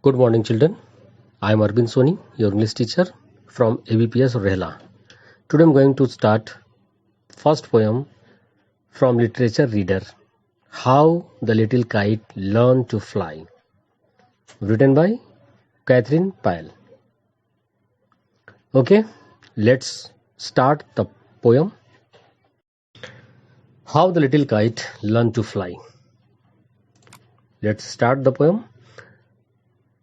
Good morning, children. I am Arvind Soni, your English teacher from ABPS Rehla. Today I am going to start first poem from Literature Reader, How the Little Kite Learned to Fly, written by Catherine Pyle. Okay, let's start the poem. How the Little Kite Learned to Fly. Let's start the poem.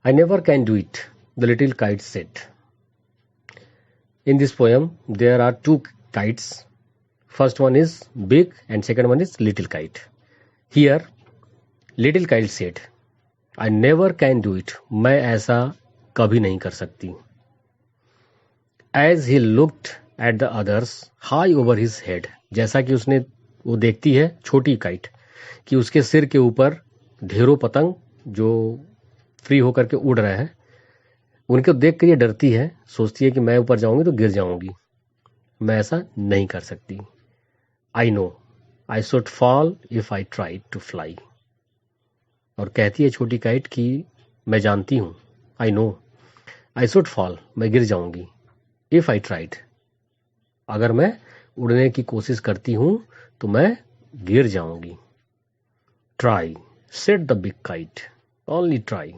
I never can do it, the little kite said. In this poem, there are two kites. First one is big and second one is little kite. Here, little kite said, I never can do it. मैं ऐसा कभी नहीं कर सकती. As he looked at the others high over his head, जैसा कि वो देखती है छोटी काइट कि उसके सिर के ऊपर ढेरों पतंग जो फ्री होकर के उड़ रहे हैं, उनको देख कर ये डरती है, सोचती है कि मैं ऊपर जाऊंगी तो गिर जाऊंगी, मैं ऐसा नहीं कर सकती. I know I should fall if I try to fly. और कहती है छोटी काइट कि मैं जानती हूं, I know I should fall, मैं गिर जाऊंगी, इफ आई ट्राइड, अगर मैं उड़ने की कोशिश करती हूं तो मैं गिर जाऊंगी. Try said the big kite, only try.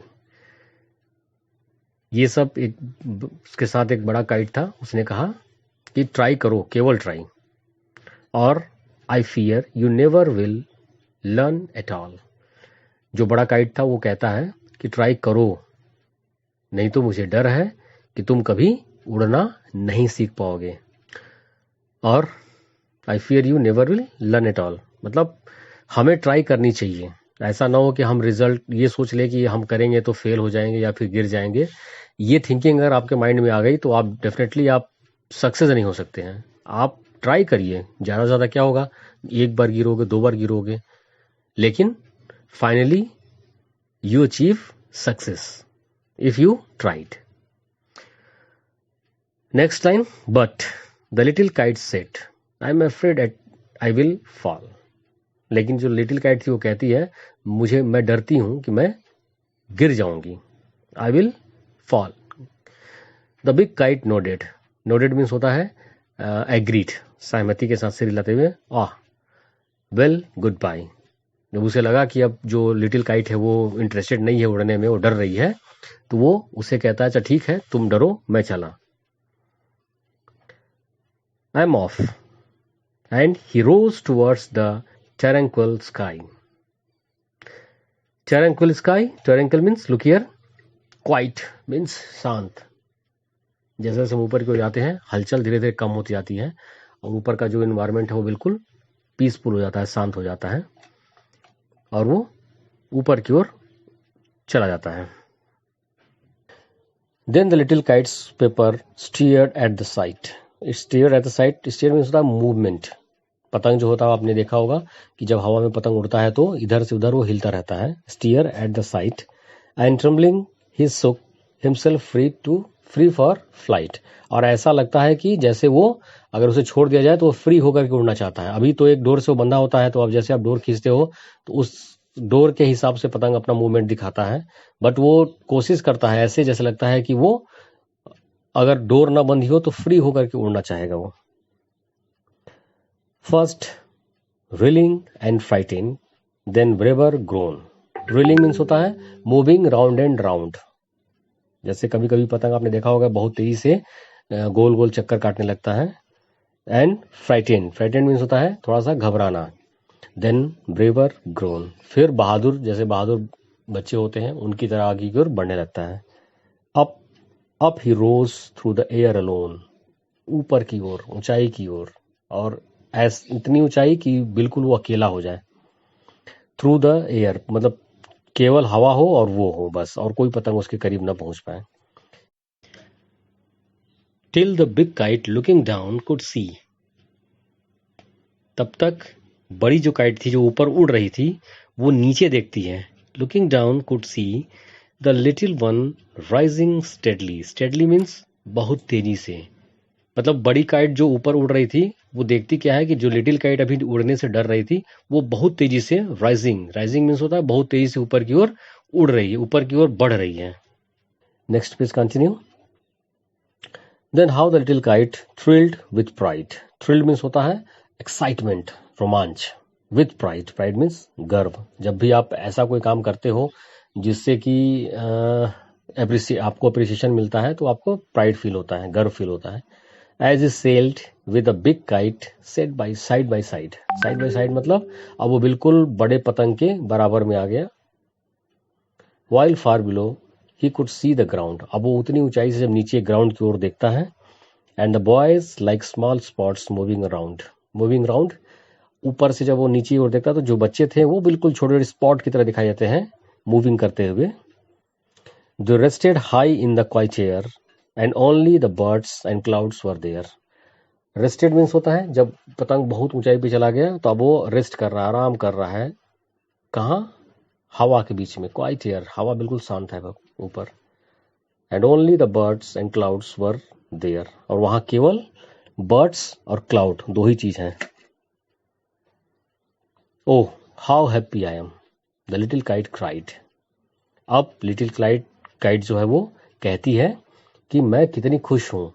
ये सब उसके साथ एक बड़ा काइट था, उसने कहा कि ट्राई करो, केवल ट्राई. और I fear you never will learn at all. जो बड़ा काइट था वो कहता है कि ट्राई करो, नहीं तो मुझे डर है कि तुम कभी उड़ना नहीं सीख पाओगे. और I fear you never will learn at all मतलब हमें ट्राई करनी चाहिए. ऐसा ना हो कि हम रिजल्ट ये सोच ले कि हम करेंगे तो फेल हो जाएंगे या फिर गिर जाएंगे. ये थिंकिंग अगर आपके माइंड में आ गई तो आप डेफिनेटली आप सक्सेस नहीं हो सकते हैं. आप ट्राई करिए, ज़्यादा से ज़्यादा क्या होगा, एक बार गिरोगे, दो बार गिरोगे, लेकिन finally you achieve success if you tried. Next line, but the little kite said I am afraid at I will fall. लेकिन जो लिटिल काइट थी वो कहती है मैं डरती हूं कि मैं गिर जाऊंगी. I will fall. The big kite nodded. Nodded means होता है एग्रीड, सहमति के साथ सिर हिलाते हुए. Well goodbye. जब उसे लगा कि अब जो लिटिल काइट है वो इंटरेस्टेड नहीं है उड़ने में, वो डर रही है, तो वो उसे कहता है अच्छा ठीक है, तुम डरो, मैं चला. I am off. And he rose towards the tranquil sky. Tranquil sky, tranquil means look here, quiet means शांत. जैसे जैसे हम ऊपर की ओर जाते हैं हलचल धीरे धीरे कम होती जाती है और ऊपर का जो एनवायरनमेंट है वो बिल्कुल पीसफुल हो जाता है, शांत हो जाता है और वो ऊपर की ओर चला जाता है. Then the little kite's paper stared at the sight. Stared at the sight. Stared means होता है मूवमेंट. पतंग जो होता है आपने देखा होगा कि जब हवा में पतंग उड़ता है तो इधर से उधर वो हिलता रहता है. Stare at the sight and trembling he shook himself free for flight. और ऐसा लगता है कि जैसे वो अगर उसे छोड़ दिया जाए तो वो फ्री होकर के उड़ना चाहता है. अभी तो एक डोर से वो बंधा होता है, तो अब जैसे आप डोर खींचते हो तो उस डोर के हिसाब से पतंग अपना मूवमेंट दिखाता है, बट वो कोशिश करता है ऐसे जैसे लगता है कि वो अगर डोर ना बंधी हो तो फ्री होकर के उड़ना चाहेगा वो. First reeling and frightened, then braver grown. Reeling means होता है moving round and round. जैसे कभी कभी पतंग आपने देखा होगा बहुत तेजी से गोल गोल चक्कर काटने लगता है. And frightened means होता है थोड़ा सा घबराना. Then braver grown, फिर बहादुर, जैसे बहादुर बच्चे होते हैं उनकी तरह आगे की ओर बढ़ने लगता है. Up he rose through the air alone. ऊपर की ओर, ऊंचाई की ओर, और इतनी ऊंचाई कि बिल्कुल वो अकेला हो जाए. थ्रू द एयर मतलब केवल हवा हो और वो हो बस, और कोई पतंग उसके करीब ना पहुंच पाए. Till the big kite looking down could see. तब तक बड़ी जो काइट थी जो ऊपर उड़ रही थी वो नीचे देखती है. Looking down could see the little one rising steadily. Steadily means बहुत तेजी से, मतलब बड़ी काइट जो ऊपर उड़ रही थी वो देखती क्या है कि जो लिटिल काइट अभी उड़ने से डर रही थी वो बहुत तेजी से राइजिंग मीन्स होता है बहुत तेजी से ऊपर की ओर उड़ रही है, ऊपर की ओर बढ़ रही है. Next page continue. Then how the little kite thrilled with pride. Thrilled means होता है एक्साइटमेंट, रोमांच. विथ प्राइड, प्राइड मीन्स गर्व. जब भी आप ऐसा कोई काम करते हो जिससे कि आपको अप्रिसिएशन मिलता है तो आपको प्राइड फील होता है, गर्व फील होता है. As is sailed with a big kite set by side by side. Side by side मतलब अब वो बिल्कुल बड़े पतंग के बराबर में आ गया. While far below he could see the ground. अब वो उतनी ऊंचाई से जब नीचे ग्राउंड की ओर देखता है. And the boys like small spots moving around. Moving around, ऊपर से जब वो नीचे की ओर देखता है तो जो बच्चे थे वो बिल्कुल छोटे छोटे स्पॉट की तरह दिखाई देते हैं मूविंग करते हुए. They rested high in the quiet air and only the birds and clouds were there. Rested means होता है जब पतंग बहुत ऊंचाई पे चला गया तो अब वो रेस्ट कर रहा है, आराम कर रहा है. कहाँ? हवा के बीच में. क्वाइट एयर, हवा बिल्कुल शांत है ऊपर. And only the birds and clouds were there. और वहां केवल बर्ड्स और क्लाउड दो ही चीज हैं. Oh how happy I am, the little kite cried. अब लिटिल काइट जो है वो कहती है कि मैं कितनी खुश हूं.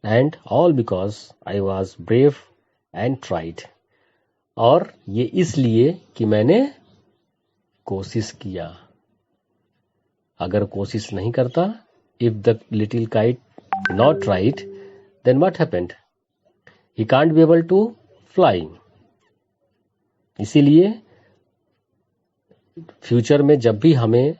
And all because I was brave and tried. और ये इसलिए कि मैंने कोशिश किया. अगर कोशिश नहीं करता, if the little kite not tried, then what happened? He can't be able to fly. इसीलिए फ्यूचर में जब भी हमें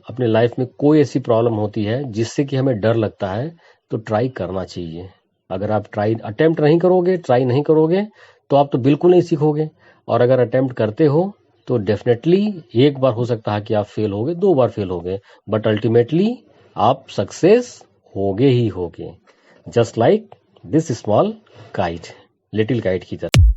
अपने लाइफ में कोई ऐसी प्रॉब्लम होती है जिससे कि हमें डर लगता है तो ट्राई करना चाहिए. अगर आप अटेम्प्ट नहीं करोगे, ट्राई नहीं करोगे तो आप तो बिल्कुल नहीं सीखोगे. और अगर अटेम्प्ट करते हो तो डेफिनेटली एक बार हो सकता है कि आप फेल होगे, 2 बार फेल होगे, बट अल्टीमेटली आप सक्सेस होगे ही होगे. Just like this small kite, little kite की तरह.